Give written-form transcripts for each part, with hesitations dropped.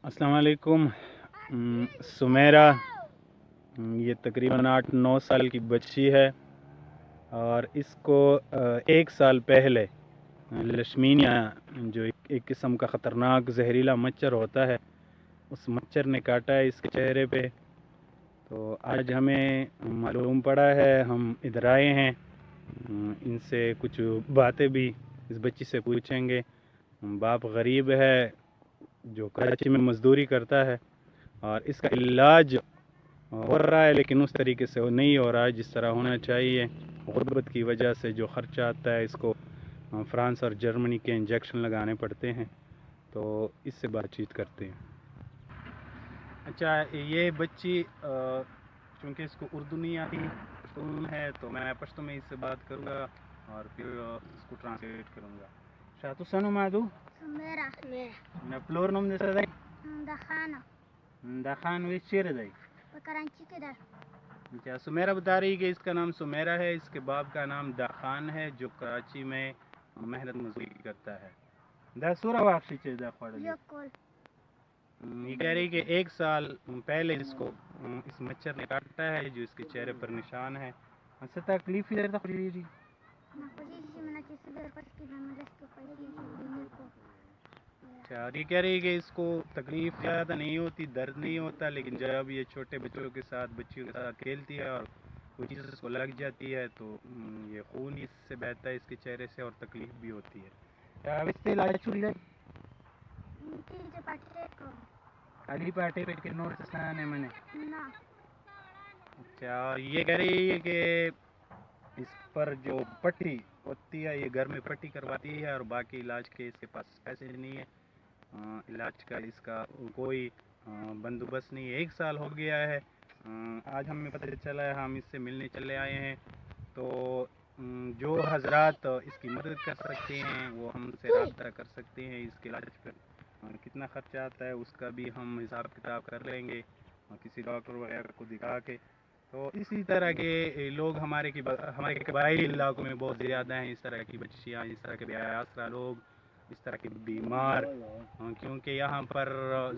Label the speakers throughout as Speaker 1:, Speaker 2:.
Speaker 1: السلام علیکم۔ سمیرہ یہ تقریباً 8-9 سال کی بچی ہے، اور اس کو 1 سال پہلے لشمینیا جو ایک قسم کا خطرناک زہریلا مچھر ہوتا ہے، اس مچھر نے کاٹا ہے اس کے چہرے پہ۔ تو آج ہمیں معلوم پڑا ہے، ہم ادھر آئے ہیں، ان سے کچھ باتیں بھی اس بچی سے پوچھیں گے۔ باپ غریب ہے جو کراچی میں مزدوری کرتا ہے، اور اس کا علاج ہو رہا ہے لیکن اس طریقے سے وہ نہیں ہو رہا ہے جس طرح ہونا چاہیے۔ غربت کی وجہ سے جو خرچہ آتا ہے، اس کو فرانس اور جرمنی کے انجیکشن لگانے پڑتے ہیں۔ تو اس سے بات چیت کرتے ہیں۔ اچھا، یہ بچی چونکہ اس کو اردو نہیں آتی، پشتون ہے، تو میں پشتو میں اس سے بات کروں گا اور پھر اس کو ٹرانسلیٹ کروں گا۔ شاتو سنو مادو
Speaker 2: سمیرہ
Speaker 1: نہ پلور نوم دے سدائی
Speaker 2: دخانہ
Speaker 1: دخان وی چیر دائی
Speaker 2: کراچی کے در۔
Speaker 1: اچھا، سمیرہ بتا رہی کہ اس کا نام سمیرہ ہے، اس کے باپ کا نام دخان ہے جو کراچی میں محنت مزدوری کرتا ہے۔ دا سورا واقعی چیز دا خوڑ
Speaker 2: یہ کول
Speaker 1: یہ کہہ رہی کہ 1 سال پہلے اس کو اس مچھر نے کاٹا ہے جو اس کے چہرے پر نشان ہے۔ اسے تکلیف ہی رہتا خوڑی جی۔ اچھا، اور یہ کہہ رہی کہ اس کو تکلیف زیادہ نہیں ہوتی، درد نہیں ہوتا، لیکن جب یہ چھوٹے بچوں کے ساتھ بچیوں کے ساتھ کھیلتی ہے اور کوئی چیز اس کو لگ جاتی ہے تو یہ خون اس سے بہتا ہے اس کے چہرے سے، اور تکلیف بھی ہوتی ہے۔ کیا اس سے علاج چھوڑ جائے علی پاٹے پہ کے نور سسانے میں نے۔ اچھا، اور یہ کہہ رہی ہے کہ اس پر جو پٹی ہوتی ہے، یہ گھر میں پٹی کرواتی ہے اور باقی علاج کے اس کے پاس پیسے نہیں ہے، علاج کا اس کا کوئی بندوبست نہیں ہے۔ 1 سال ہو گیا ہے، آج ہمیں پتہ چلا ہے، ہم اس سے ملنے چلے آئے ہیں۔ تو جو حضرات اس کی مدد کر سکتے ہیں وہ ہم سے رابطہ کر سکتے ہیں۔ اس کے علاج پر کتنا خرچہ آتا ہے اس کا بھی ہم حساب کتاب کر لیں گے کسی ڈاکٹر وغیرہ کو دکھا کے۔ تو اسی طرح کے لوگ ہمارے قبائلی علاقوں میں بہت زیادہ ہیں، اس طرح کی بچیاں، اس طرح کے بے آسرا لوگ، اس طرح کے بیمار، کیونکہ یہاں پر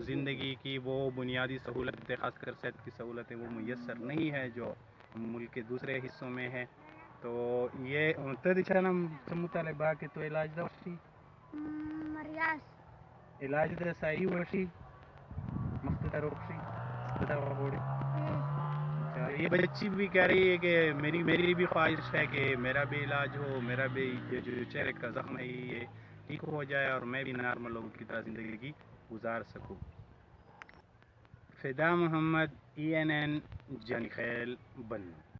Speaker 1: زندگی کی وہ بنیادی سہولتیں، خاص کر صحت کی سہولتیں، وہ میسر نہیں ہے جو ملک کے دوسرے حصوں میں ہے۔ تو یہ تدیچانم سمطالبہ کے تو علاج دا وشی
Speaker 2: مریاض
Speaker 1: علاج دا صحیح وشی مختدر وشی دا وغوڑی۔ یہ بچی بھی کہہ رہی ہے کہ میری بھی خواہش ہے کہ میرا بھی علاج ہو، میرا بھی یہ جو چہرے کا زخم ہے یہ ٹھیک ہو جائے اور میں بھی نارمل لوگوں کی طرح زندگی گزار سکوں۔ فدا محمد، ENN جنی خیل بن۔